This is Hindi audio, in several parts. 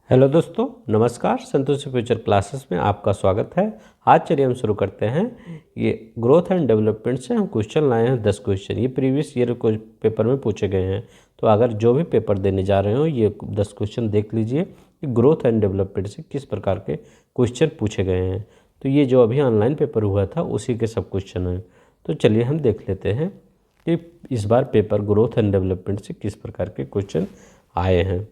हेलो दोस्तों, नमस्कार। संतोष फ्यूचर क्लासेस में आपका स्वागत है। आज चलिए हम शुरू करते हैं। ये ग्रोथ एंड डेवलपमेंट से हम क्वेश्चन लाए हैं 10 क्वेश्चन। ये प्रीवियस ईयर को पेपर में पूछे गए हैं। तो अगर जो भी पेपर देने जा रहे हो ये 10 क्वेश्चन देख लीजिए कि ग्रोथ एंड डेवलपमेंट से किस प्रकार के क्वेश्चन पूछे गए हैं। तो ये जो अभी ऑनलाइन पेपर हुआ था उसी के सब क्वेश्चन हैं। तो चलिए हम देख लेते हैं कि इस बार पेपर ग्रोथ एंड डेवलपमेंट से किस प्रकार के क्वेश्चन आए हैं।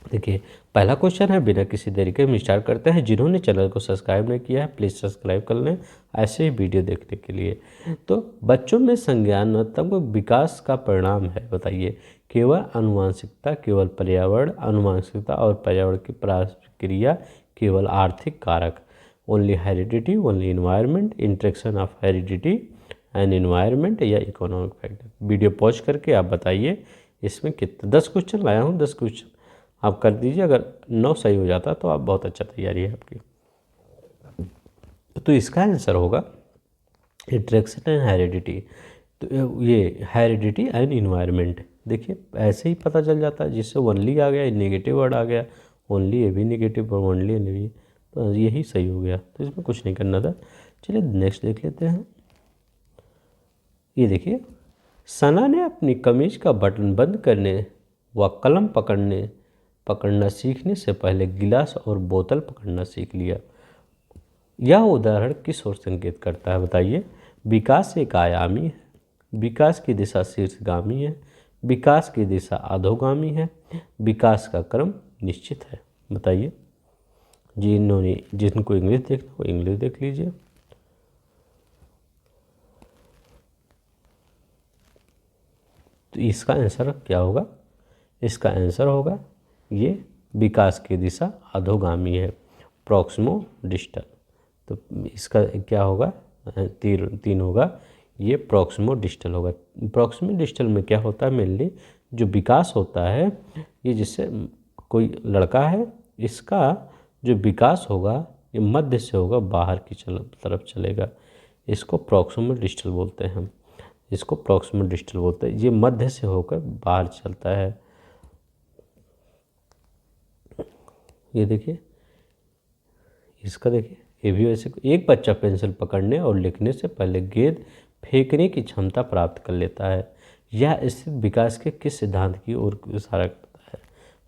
देखिए, पहला क्वेश्चन है, बिना किसी देरी के हम स्टार्ट करते हैं। जिन्होंने चैनल को सब्सक्राइब नहीं किया है प्लीज़ सब्सक्राइब कर लें ऐसे ही वीडियो देखने के लिए। तो बच्चों में संज्ञानात्मक विकास का परिणाम है, बताइए। केवल आनुवंशिकता, केवल पर्यावरण, आनुवंशिकता और पर्यावरण की प्रक्रिया, केवल आर्थिक कारक। Only heredity, only environment, interaction of heredity and environment या इकोनॉमिक फैक्टर। वीडियो पॉज करके आप बताइए इसमें कितने 10 क्वेश्चन लाया हूँ। 10 क्वेश्चन आप कर दीजिए। अगर 9 सही हो जाता तो आप बहुत अच्छा तैयारी है आपकी। तो इसका आंसर होगा इंटरेक्शन एंड हेरिडिटी। तो ये हेरिडिटी एंड इन्वायरमेंट, देखिए ऐसे ही पता चल जाता है। जिससे ओनली आ गया, नेगेटिव वर्ड आ गया, ओनली ये भी नेगेटिव और ओनली ये भी, तो यही सही हो गया। तो इसमें कुछ नहीं करना था। चलिए नेक्स्ट देख लेते हैं। ये देखिए, सना ने अपनी कमीज का बटन बंद करने व कलम पकड़ना सीखने से पहले गिलास और बोतल पकड़ना सीख लिया। यह उदाहरण किस ओर संकेत करता है, बताइए। विकास एक आयामी है, विकास की दिशा शीर्षगामी है, विकास की दिशा अधोगामी है, विकास का क्रम निश्चित है, बताइए। जिनको इंग्लिश देखना वो इंग्लिश देख लीजिए। तो इसका आंसर क्या होगा? इसका आंसर होगा ये विकास की दिशा अधोगामी है, प्रॉक्सिमो डिस्टल। तो इसका क्या होगा? तीन होगा, ये प्रॉक्सिमो डिस्टल होगा। प्रॉक्सिमो डिस्टल में क्या होता है? मेनली जो विकास होता है, ये जिससे कोई लड़का है, इसका जो विकास होगा ये मध्य से होगा, बाहर की तरफ चलेगा। इसको प्रॉक्सिमो डिस्टल बोलते हैं हम। इसको प्रॉक्सिमो डिस्टल बोलते हैं। ये मध्य से होकर बाहर चलता है। ये देखिए, इसका देखिए, ये भी वैसे। एक बच्चा पेंसिल पकड़ने और लिखने से पहले गेंद फेंकने की क्षमता प्राप्त कर लेता है। यह स्थित विकास के किस सिद्धांत की ओर इशारा करता है?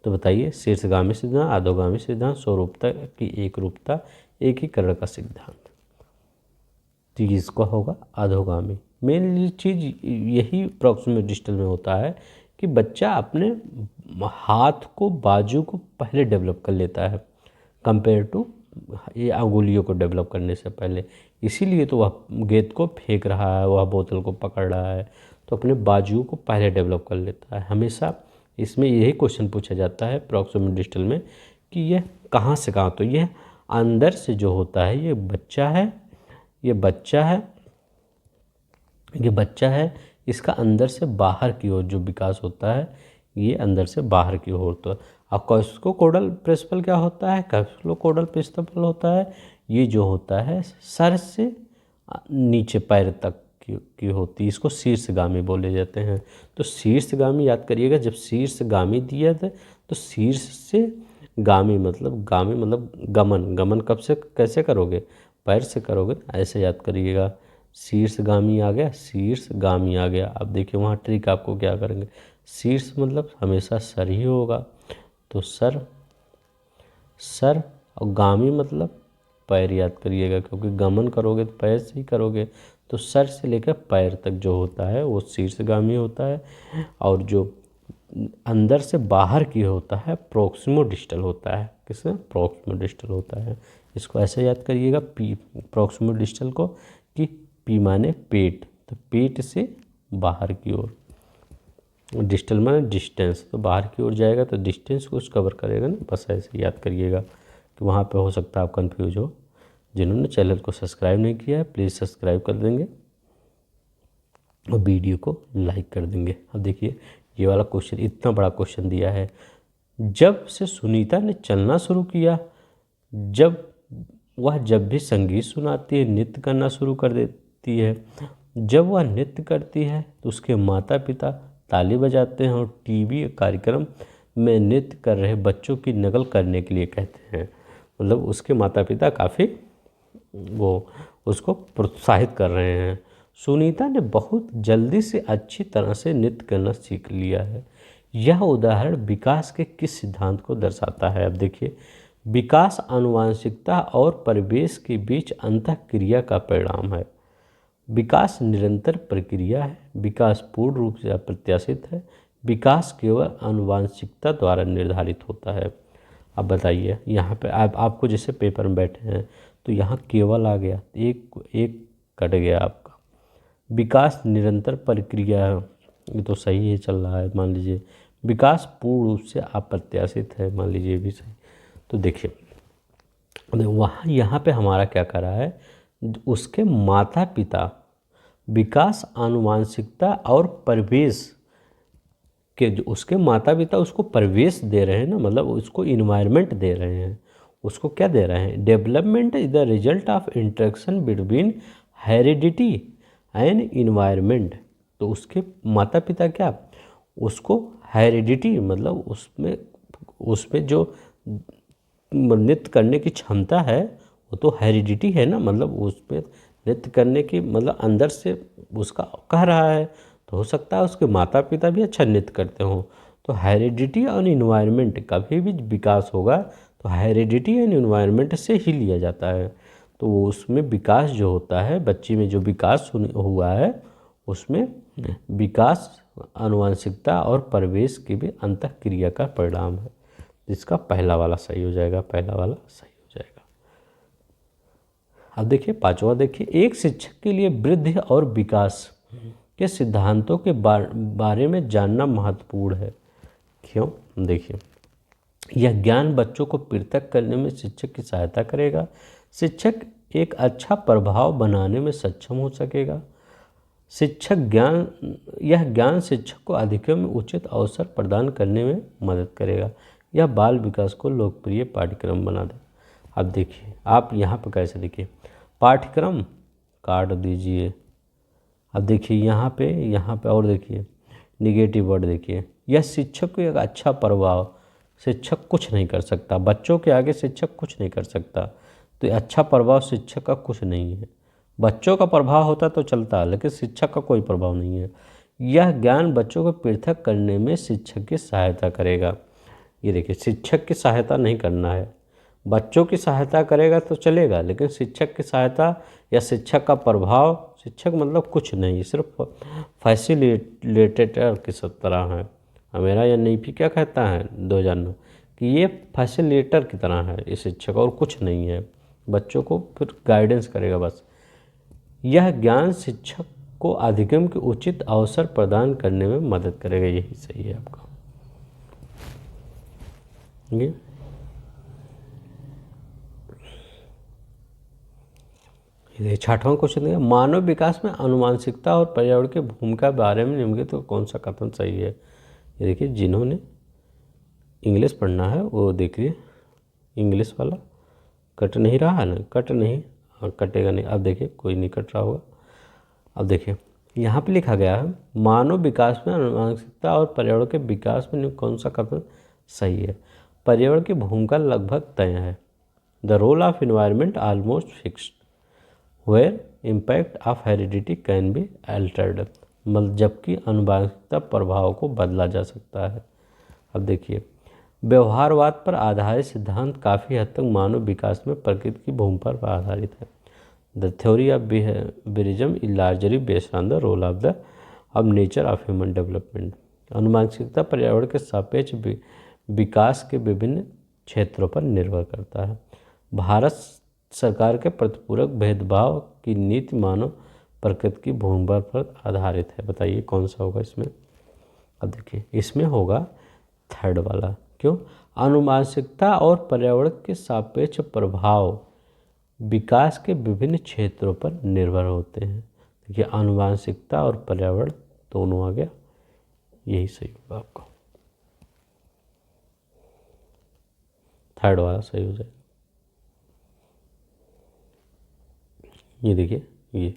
तो बताइए। शीर्षगामी सिद्धांत, अधोगामी सिद्धांत, स्वरूपता की एक रूपता, एकीकरण का सिद्धांत। तो इसका होगा अधोगामी। मेन चीज़ यही प्रॉक्सिमो डिस्टल में होता है कि बच्चा अपने हाथ को, बाजू को पहले डेवलप कर लेता है कंपेयर टू ये अंगुलियों को डेवलप करने से पहले। इसीलिए तो वह गेंद को फेंक रहा है, वह बोतल को पकड़ रहा है, तो अपने बाजुओं को पहले डेवलप कर लेता है। हमेशा इसमें यही क्वेश्चन पूछा जाता है प्रॉक्सिमो डिस्टल में कि यह कहाँ से कहाँ। तो यह अंदर से जो होता है, ये बच्चा है, ये बच्चा है, ये बच्चा है। इसका अंदर से बाहर की ओर जो विकास होता है, ये अंदर से बाहर की ओर होता है। अब कॉस्कोकोडल प्रिंसिपल क्या होता है? कैप्सुलोकोडल प्रिंसिपल होता है, ये जो होता है सर से नीचे पैर तक की होती है। इसको शीर्षगामी बोले जाते हैं। तो शीर्षगामी याद करिएगा, जब शीर्षगामी दिया था तो शीर्ष से गामी मतलब गमन कब से कैसे करोगे? पैर से करोगे, ऐसे याद करिएगा। शीर्षगामी आ गया, शीर्षगामी आ गया। अब देखिए वहाँ ट्रिक आपको क्या करेंगे। शीर्ष मतलब हमेशा सर ही होगा, तो सर और गामी मतलब पैर याद करिएगा, क्योंकि गमन करोगे तो पैर से ही करोगे। तो सर से लेकर पैर तक जो होता है वो शीर्षगामी होता है, और जो अंदर से बाहर की होता है प्रॉक्सिमो डिस्टल होता है। किसमें? प्रॉक्सिमो डिस्टल होता है। इसको ऐसे याद करिएगा पी, प्रॉक्सिमो डिस्टल को, कि पी माने पेट, तो पेट से बाहर की ओर, डिस्टल माने डिस्टेंस, तो बाहर की ओर जाएगा तो डिस्टेंस को कवर करेगा ना। बस ऐसे याद करिएगा कि वहाँ पे हो सकता है आप कंफ्यूज हो। जिन्होंने चैनल को सब्सक्राइब नहीं किया है प्लीज़ सब्सक्राइब कर देंगे और वीडियो को लाइक कर देंगे। अब देखिए, ये वाला क्वेश्चन, इतना बड़ा क्वेश्चन दिया है। जब से सुनीता ने चलना शुरू किया, जब भी संगीत सुनाती है, नृत्य करना शुरू कर देती है। जब वह नृत्य करती है तो उसके माता पिता ताली बजाते हैं और टीवी कार्यक्रम में नृत्य कर रहे बच्चों की नकल करने के लिए कहते हैं। मतलब उसके माता पिता काफ़ी वो उसको प्रोत्साहित कर रहे हैं। सुनीता ने बहुत जल्दी से अच्छी तरह से नृत्य करना सीख लिया है। यह उदाहरण विकास के किस सिद्धांत को दर्शाता है? अब देखिए, विकास आनुवंशिकता और परिवेश के बीच अंतःक्रिया का परिणाम है। विकास निरंतर प्रक्रिया है। विकास पूर्ण रूप से अप्रत्याशित है। विकास केवल आनुवंशिकता द्वारा निर्धारित होता है। अब बताइए, यहाँ पे आपको जैसे पेपर में बैठे हैं तो यहाँ केवल आ गया, एक एक कट गया आपका। विकास निरंतर प्रक्रिया है, ये तो सही है, चल रहा है, मान लीजिए। विकास पूर्ण रूप से अप्रत्याशित है, मान लीजिए ये भी सही। तो देखिए वहाँ यहाँ पे हमारा क्या करा है, उसके माता पिता विकास आनुवंशिकता और परिवेश के, जो उसके माता पिता उसको परिवेश दे रहे हैं ना, मतलब उसको इन्वायरमेंट दे रहे हैं। उसको क्या दे रहे हैं? Development is the result of interaction between heredity and environment. तो उसके माता पिता क्या उसको हेरिडिटी, मतलब उसमें जो नृत्य करने की क्षमता है वो तो हेरिडिटी है ना, मतलब उसमें नृत्य करने की मतलब अंदर से उसका कह रहा है। तो हो सकता है उसके माता पिता भी अच्छा नृत्य करते हों। तो हेरिडिटी और इन्वायरमेंट, कभी भी विकास होगा तो हेरिडिटी एंड इन्वायरमेंट से ही लिया जाता है। तो उसमें विकास जो होता है, बच्ची में जो विकास हुआ है उसमें विकास आनुवंशिकता और परिवेश की भी अंतःक्रिया का परिणाम है। जिसका पहला वाला सही हो जाएगा, पहला वाला सही हो जाएगा। अब देखिए पांचवा, देखिए एक शिक्षक के लिए वृद्धि और विकास के सिद्धांतों के बारे में जानना महत्वपूर्ण है। क्यों? देखिए, यह ज्ञान बच्चों को पृथक करने में शिक्षक की सहायता करेगा। शिक्षक एक अच्छा प्रभाव बनाने में सक्षम हो सकेगा। यह ज्ञान शिक्षक को अधिगम में उचित अवसर प्रदान करने में मदद करेगा। यह बाल विकास को लोकप्रिय पाठ्यक्रम बना दे। अब देखिए आप यहाँ पर कैसे, देखिए पाठ्यक्रम काट दीजिए। अब देखिए यहाँ पे और देखिए निगेटिव वर्ड, देखिए यह शिक्षक को एक अच्छा प्रभाव, शिक्षक कुछ नहीं कर सकता, बच्चों के आगे शिक्षक कुछ नहीं कर सकता। तो अच्छा प्रभाव शिक्षक का कुछ नहीं है। बच्चों का प्रभाव होता तो चलता, लेकिन शिक्षक का कोई प्रभाव नहीं है। यह ज्ञान बच्चों को पृथक करने में शिक्षक की सहायता करेगा। ये देखिए, शिक्षक की सहायता नहीं करना है, बच्चों की सहायता करेगा तो चलेगा, लेकिन शिक्षक की सहायता या शिक्षक का प्रभाव, शिक्षक मतलब कुछ नहीं, सिर्फ फैसिलिटेटर की तरह है। मेरा NEP क्या कहता है 2009 कि ये फैसिलिटेटर की तरह है ये शिक्षक, और कुछ नहीं है। बच्चों को फिर गाइडेंस करेगा बस। यह ज्ञान शिक्षक को अधिगम के उचित अवसर प्रदान करने में मदद करेगा। यही सही है आपका। ये छठवां क्वेश्चन है, मानव विकास में आनुवंशिकता और पर्यावरण की भूमिका बारे में निम्नलिखित तो कौन सा कथन सही है? ये देखिए, जिन्होंने इंग्लिश पढ़ना है वो देखिए, इंग्लिश वाला कट नहीं रहा है ना, कट नहीं, हाँ कटेगा नहीं। अब देखिए कोई नहीं कट रहा होगा। अब देखिए यहाँ पे लिखा गया है, मानव विकास में आनुवंशिकता और पर्यावरण के विकास में कौन सा कथन सही है? पर्यावरण की भूमिका लगभग तय है। The role of environment almost fixed where impact of heredity can be altered. मतलब जबकि आनुवंशिकता प्रभाव को बदला जा सकता है। अब देखिए, व्यवहारवाद पर आधारित सिद्धांत काफ़ी हद तक मानव विकास में प्रकृति की भूमिका पर आधारित है। The theory of behaviourism is largely based on the role of nature of human development. आनुवंशिकता पर्यावरण के सापेक्ष विकास के विभिन्न क्षेत्रों पर निर्भर करता है। भारत सरकार के प्रतिपूरक भेदभाव की नीति मानव प्रकृति की भूमिका पर आधारित है। बताइए कौन सा होगा इसमें? अब देखिए इसमें होगा थर्ड वाला। क्यों? आनुवंशिकता और पर्यावरण के सापेक्ष प्रभाव विकास के विभिन्न क्षेत्रों पर निर्भर होते हैं। देखिए आनुवंशिकता और पर्यावरण दोनों आ गया, यही सही होगा आपका, थर्ड वाला सही हो जाएगा। ये देखिए, ये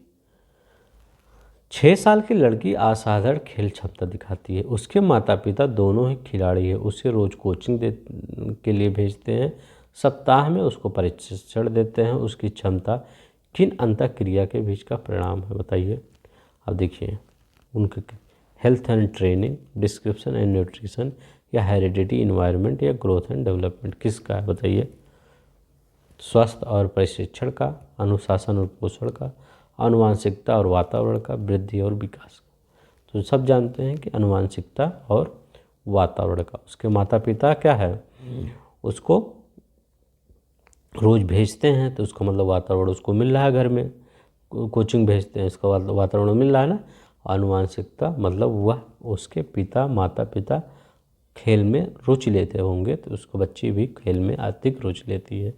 6 साल की लड़की असाधारण खेल क्षमता दिखाती है, उसके माता पिता दोनों ही खिलाड़ी हैं, उसे रोज़ कोचिंग के लिए भेजते हैं, सप्ताह में उसको प्रशिक्षण देते हैं। उसकी क्षमता किन अंतःक्रिया के बीच का परिणाम है, बताइए। अब देखिए उनके health and training, description and nutrition, या हेरिडिटी, इन्वायरमेंट, या ग्रोथ एंड डेवलपमेंट, किसका है बताइए। स्वास्थ्य और प्रशिक्षण का, अनुशासन और पोषण का, आनुवांशिकता और वातावरण का, वृद्धि और विकास का। तो सब जानते हैं कि आनुवांशिकता और वातावरण का। उसके माता पिता क्या है, उसको रोज़ भेजते हैं, तो उसका मतलब वातावरण उसको मिल रहा है, घर में कोचिंग भेजते हैं, इसका वातावरण मिल रहा है ना। आनुवांशिकता मतलब वह उसके पिता माता पिता खेल में रुचि लेते होंगे, तो उसको बच्ची भी खेल में अधिक रुचि लेती है।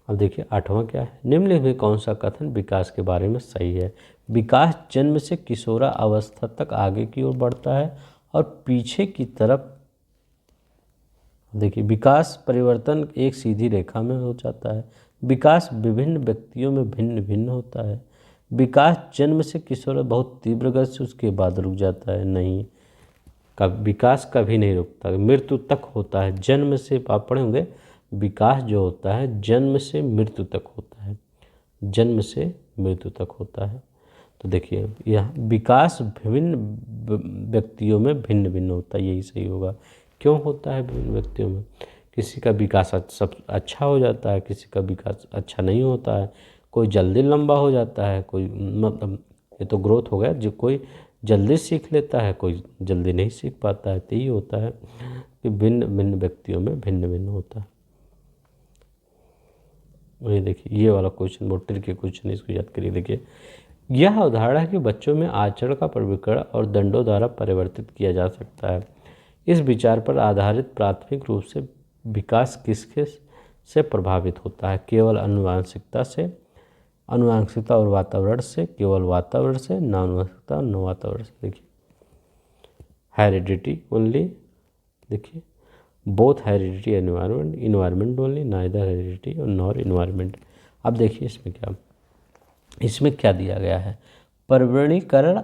अब देखिए 8वां क्या है, निम्नलिखित में कौन सा कथन विकास के बारे में सही है। विकास जन्म से किशोरा अवस्था तक आगे की ओर बढ़ता है और पीछे की तरफ। देखिए विकास परिवर्तन एक सीधी रेखा में हो जाता है। विकास विभिन्न व्यक्तियों में भिन्न भिन्न होता है। विकास जन्म से किशोर बहुत तीव्र गति से, उसके बाद रुक जाता है, नहीं। विकास कभी नहीं रुकता, मृत्यु तक होता है। जन्म से आप पढ़े होंगे, विकास जो होता है जन्म से मृत्यु तक होता है, जन्म से मृत्यु तक होता है। तो देखिए यह विकास विभिन्न व्यक्तियों में भिन्न भिन्न होता है, यही सही होगा। क्यों होता है विभिन्न व्यक्तियों में, किसी का विकास सब अच्छा हो जाता है, किसी का विकास अच्छा नहीं होता है। कोई जल्दी लंबा हो जाता है, कोई मतलब ये तो ग्रोथ हो गया, जो कोई जल्दी सीख लेता है, कोई जल्दी नहीं सीख पाता है। तो यही होता है कि भिन्न भिन्न व्यक्तियों में भिन्न भिन्न होता है। ये देखिए ये वाला क्वेश्चन बहुत ट्रिकी क्वेश्चन है, इसको याद करिए। देखिए यह उदाहरण है कि बच्चों में आचरण का प्रविकरण और दंडों द्वारा परिवर्तित किया जा सकता है। इस विचार पर आधारित प्राथमिक रूप से विकास किसके से प्रभावित होता है, केवल आनुवांशिकता से, आनुवांशिकता और वातावरण से, केवल वातावरण से, न आनुवांशिकता और न वातावरण से। देखिए हेरिडिटी ओनली, देखिए both heredity environment, environment only, neither heredity और नॉर इन्वायरमेंट। अब देखिए इसमें क्या दिया गया है, परवणीकरण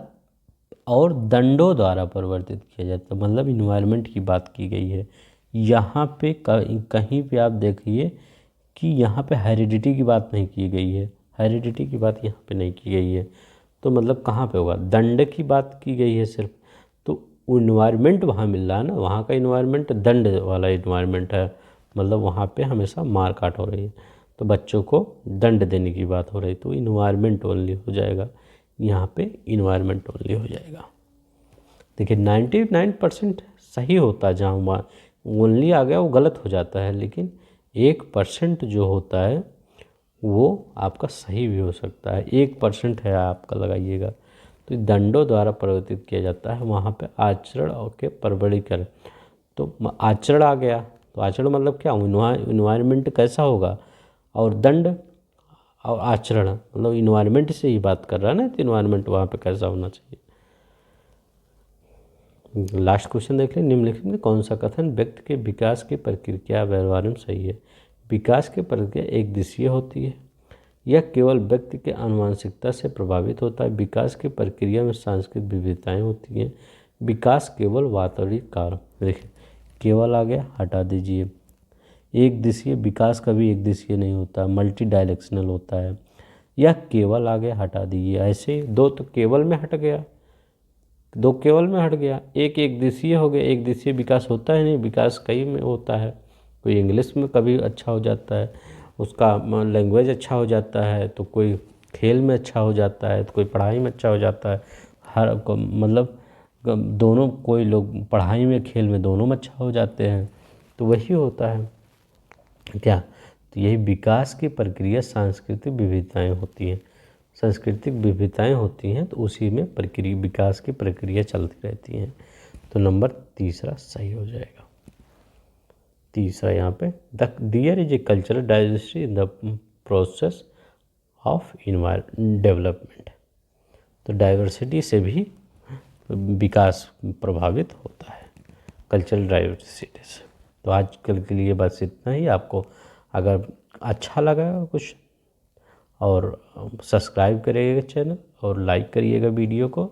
और दंडों द्वारा परिवर्तित किया जाता है, मतलब इन्वायरमेंट की बात की गई है। यहाँ पे कहीं पे आप देखिए कि यहाँ पे हेरिडिटी की बात नहीं की गई है, हेरिडिटी की बात यहाँ पे नहीं की गई है। तो मतलब कहाँ पे होगा, दंड की बात की गई है सिर्फ। तो इन्वायरमेंट वहाँ मिल रहा है ना, वहाँ का इन्वायरमेंट दंड वाला इन्वायरमेंट है, मतलब वहाँ पे हमेशा मार काट हो रही है, तो बच्चों को दंड देने की बात हो रही, तो इन्वायरमेंट ओनली हो जाएगा, यहाँ पे इन्वायरमेंट ओनली हो जाएगा। देखिए 99% सही होता है, जहाँ वहाँ ओनली आ गया वो गलत हो जाता है, लेकिन 1% जो होता है वो आपका सही भी हो सकता है। 1% है आपका, लगाइएगा। तो दंडों द्वारा परिवर्तित किया जाता है, वहाँ पे आचरण और के प्रबलीकरण। तो आचरण आ गया, तो आचरण मतलब क्या, इन्वायरमेंट कैसा होगा, और दंड और आचरण मतलब इन्वायरमेंट से ही बात कर रहा है ना, तो इन्वायरमेंट वहाँ पे कैसा होना चाहिए। लास्ट क्वेश्चन देख लें, निम्नलिखित में कौन सा कथन व्यक्ति के विकास की प्रक्रिया व्यवहार में सही है। विकास की प्रक्रिया एक दिशीय होती है, यह केवल व्यक्ति के आनुवांशिकता से प्रभावित होता है। विकास की प्रक्रिया में सांस्कृतिक विविधताएं होती हैं। विकास केवल वातावरणीय कारक, देखिए केवल आ गया, हटा दीजिए। एक दिशीय विकास कभी एक दिशीय नहीं होता, मल्टी डायरेक्शनल होता है। यह केवल आ गया, हटा दीजिए। ऐसे दो तो केवल में हट गया, दो केवल में हट गया, एक दिशीय हो गया। एक दिशीय विकास होता है नहीं, विकास कई में होता है। कोई इंग्लिश में कभी अच्छा हो जाता है, उसका लैंग्वेज अच्छा हो जाता है, तो कोई खेल में अच्छा हो जाता है, तो कोई पढ़ाई में अच्छा हो जाता है। हर मतलब दोनों, कोई लोग पढ़ाई में खेल में दोनों में अच्छा हो जाते हैं, तो वही होता है क्या। तो यही विकास की प्रक्रिया सांस्कृतिक विविधताएं होती हैं, सांस्कृतिक विविधताएं होती हैं, तो उसी में प्रक्रिया विकास की प्रक्रिया चलती रहती हैं। तो नंबर तीसरा सही हो जाएगा। तीसरा यहाँ पे there is a cultural diversity in the process of development. तो डाइवर्सिटी से भी विकास प्रभावित होता है, कल्चरल डाइवर्सिटी से। तो आजकल के लिए बस इतना ही। आपको अगर अच्छा लगा कुछ और सब्सक्राइब करिएगा चैनल और लाइक करिएगा वीडियो को।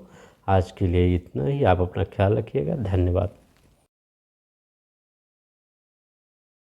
आज के लिए इतना ही। आप अपना ख्याल रखिएगा। धन्यवाद।